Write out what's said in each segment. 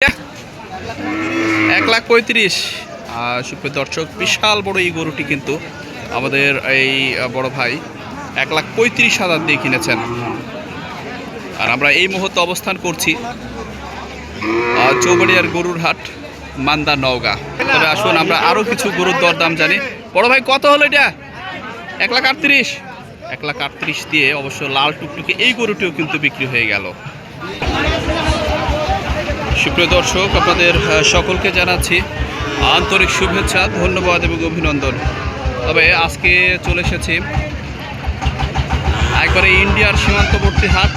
1,35,000। সুপ্রিয় দর্শক, বিশাল বড় এই গরুটি কিন্তু আমাদের এই বড় ভাই 1,35,000 দিয়ে কিনেছেন। আর আমরা এই মুহূর্তে অবস্থান করছি চৌবাড়িয়ার গরুর হাট, মান্দা, নওগাঁ। তবে আসুন আমরা আরও কিছু গরুর দরদাম জানি। বড় ভাই, কত হলো এটা? 1,38,000। 1,38,000 দিয়ে অবশ্য লাল টুকটুকে এই গরুটিও কিন্তু বিক্রি হয়ে গেল। সুপ্রিয় দর্শক, আপনাদের সকলকে জানাচ্ছি আন্তরিক শুভেচ্ছা, ধন্যবাদ এবং অভিনন্দন। তবে আজকে চলে এসেছি একবারে ইন্ডিয়ার সীমান্তবর্তী হাট,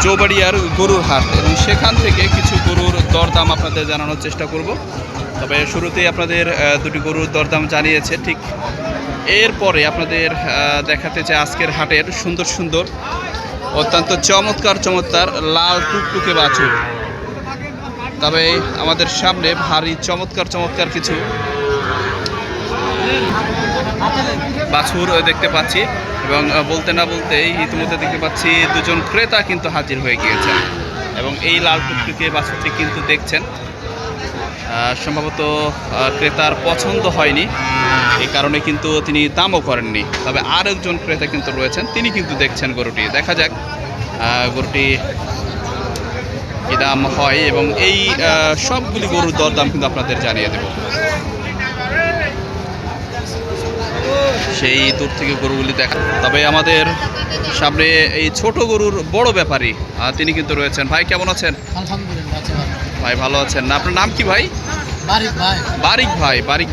চৌবাড়িয়ার গরুর হাট, এবং সেখান থেকে কিছু গরুর দরদাম আপনাদের জানানোর চেষ্টা করব। তবে শুরুতেই আপনাদের দুটি গরুর দরদাম জানিয়েছে, ঠিক এরপরে আপনাদের দেখাতে চাই আজকের হাটের সুন্দর সুন্দর অত্যন্ত চমৎকার চমৎকার লাল টুকটুকে বাছুর। তবে আমাদের সামনে ভারী চমৎকার চমৎকার কিছু বাছুর দেখতে পাচ্ছি, এবং বলতে না বলতেই ইতিমধ্যে দেখতে পাচ্ছি দুজন ক্রেতা কিন্তু হাজির হয়ে গিয়েছেন, এবং এই লাল টুকটুকে বাছুরটি কিন্তু দেখছেন সম্ভবত ক্রেতার পছন্দ হয়নি, এই কারণে কিন্তু তিনি দামও করেননি। তবে আর একজন ক্রেতা কিন্তু রয়েছেন, তিনি কিন্তু দেখছেন গরুটি। দেখা যাক গরুটি কী দাম হয়, এবং এই সবগুলি গরুর দরদাম কিন্তু আপনাদের জানিয়ে দেব। সেই দূর থেকে গরুগুলি দেখা। তবে আমাদের সামনে এই ছোট গরুর বড় ব্যাপারী তিনি কিন্তু রয়েছেন। ভাই, কেমন আছেন? ভাই, ভালো আছেন না? আপনার নাম কি ভাই? বারিক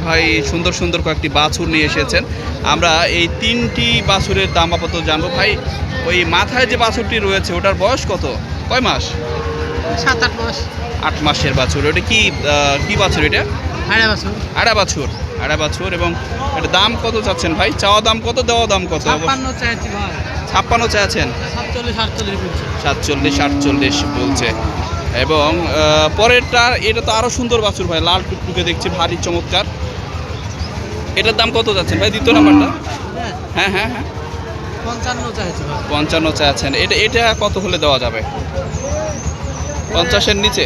ভাই সুন্দর সুন্দর কয়েকটি বাছুর নিয়ে এসেছেন। আমরা এই তিনটি বাছুরের দাম আপাতত জানবো। ভাই, ওই মাথায় যে বাছুরটি রয়েছে ওটার বয়স কত? কয় মাস? 7-8 মাস। 8 মাসের বাছুর। ওটা কি বাছুর? এটা আড়া বাছুর। এবং এটা দাম কত চাচ্ছেন ভাই? চাওয়া দাম কত, দেওয়া দাম কত? 56 চাচ্ছেন। 47-48 বলছে। এবং পরেরটা, এটা তো আরো সুন্দর বাছুর ভাই, লাল টুকটুকে দেখছি, ভারী চমৎকার। এটার দাম কত যাচ্ছেন ভাই, দ্বিতীয় নাম্বারটা? হ্যাঁ 55 চাচ্ছেন। এটা কত হলে দেওয়া যাবে? 50-এর নিচে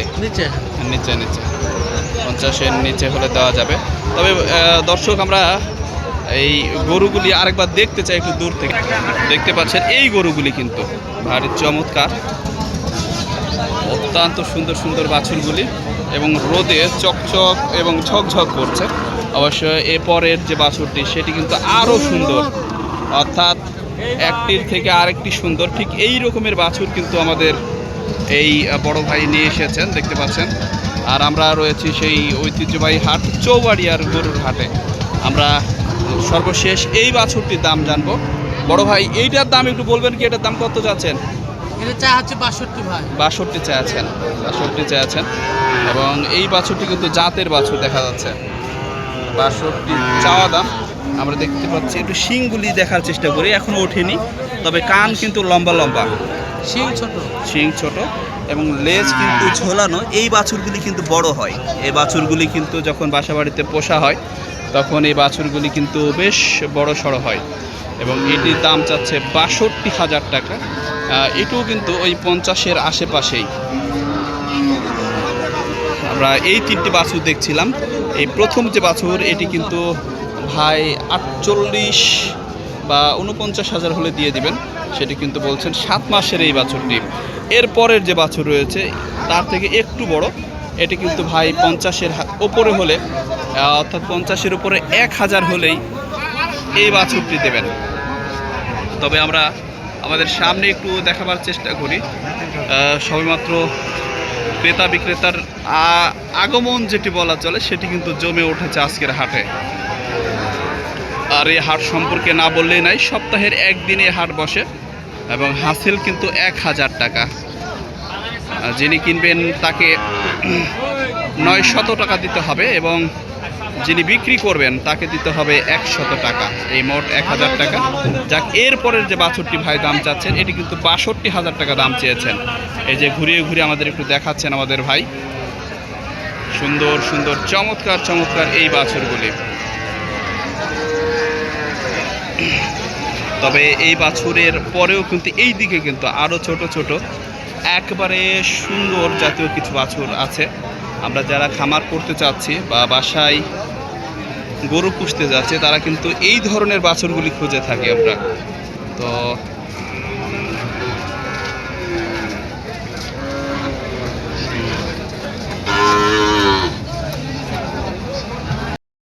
50-এর নিচে হলে দেওয়া যাবে। তবে দর্শক, আমরা এই গরুগুলি আরেকবার দেখতে চাই একটু দূর থেকে। দেখতে পাচ্ছেন এই গরুগুলি কিন্তু ভারী চমৎকার, অত্যন্ত সুন্দর সুন্দর বাছুরগুলি, এবং রোদে চকচক এবং ঝকঝক করছে। অবশ্য এরপরের যে বাছুরটি সেটি কিন্তু আরও সুন্দর, অর্থাৎ একটির থেকে আরেকটি সুন্দর। ঠিক এই রকমের বাছুর কিন্তু আমাদের এই বড় ভাই নিয়ে এসেছেন, দেখতে পাচ্ছেন। আর আমরা রয়েছি সেই ঐতিহ্যবাহী হাট, চৌবাড়িয়ার গরুর হাটে। আমরা সর্বশেষ এই বাছুরটির দাম জানবো। বড় ভাই, এইটার দাম একটু বলবেন কি? এটার দাম কত চাচ্ছেন? এটা চা হচ্ছে 62 ভাই। 62 চাচ্ছেন। এবং এই বাছুরটি কিন্তু জাতের বাছুর দেখা যাচ্ছে। 62 চাওয়া দাম। আমরা দেখতে পাচ্ছি, একটু শিংগুলি দেখার চেষ্টা করি, এখনো ওঠেনি, তবে কান কিন্তু লম্বা লম্বা, শিং ছোট এবং লেজ কিন্তু ঝোলানো। এই বাছুরগুলি কিন্তু বড় হয়। এই বাছুরগুলি কিন্তু যখন বাসা বাড়িতে পোষা হয় তখন এই বাছুরগুলি কিন্তু বেশ বড় সড়ো হয়, এবং এটির দাম চাচ্ছে 62,000 টাকা। এটিও কিন্তু ওই 50-এর আশেপাশেই। আমরা এই তিনটি বাছুর দেখছিলাম। এই প্রথম যে বাছুর, এটি কিন্তু ভাই 48 বা 49,000 হলে দিয়ে দিবেন, সেটি কিন্তু বলছেন। 7 মাসের এই বাছুরটি। এরপরের যে বাছুর রয়েছে তার থেকে একটু বড়, এটি কিন্তু ভাই 50-এর ওপরে হলে, অর্থাৎ 50-এর উপরে 1,000 হলেই এই বাছুরটি দেবেন। তবে আমরা আমাদের সামনে একটু দেখাবার চেষ্টা করি। সবেমাত্র ক্রেতা বিক্রেতার আগমন যেটি বলা চলে, সেটি কিন্তু জমে উঠেছে আজকের হাটে। আর এই হাট সম্পর্কে না বললেই নাই, সপ্তাহের একদিনে হাট বসে, এবং হাসিল কিন্তু 1,000 টাকা। যিনি কিনবেন তাকে 900 টাকা দিতে হবে, এবং যিনি বিক্রি করবেন তাকে দিতে হবে 100 টাকা। এই মোট 1,000 টাকা। যাক, এরপরের যে বাছুরটি ভাই দাম চাচ্ছেন, এটি কিন্তু 62,000 টাকা দাম চেয়েছেন। এই যে ঘুরিয়ে ঘুরিয়ে আমাদের একটু দেখাচ্ছেন আমাদের ভাই, সুন্দর সুন্দর চমৎকার চমৎকার এই বাছুরগুলি। তবে এই বাছুরের পরেও কিন্তু এই দিকে কিন্তু আরও ছোট ছোট একবারে সুন্দর জাতীয় কিছু বাছুর আছে। আমরা যারা খামার করতে চাচ্ছি বা বাসায় গরু পুষতে যাচ্ছে তারা কিন্তু এই ধরনের বাছুরগুলি খুঁজে থাকি আমরা। তো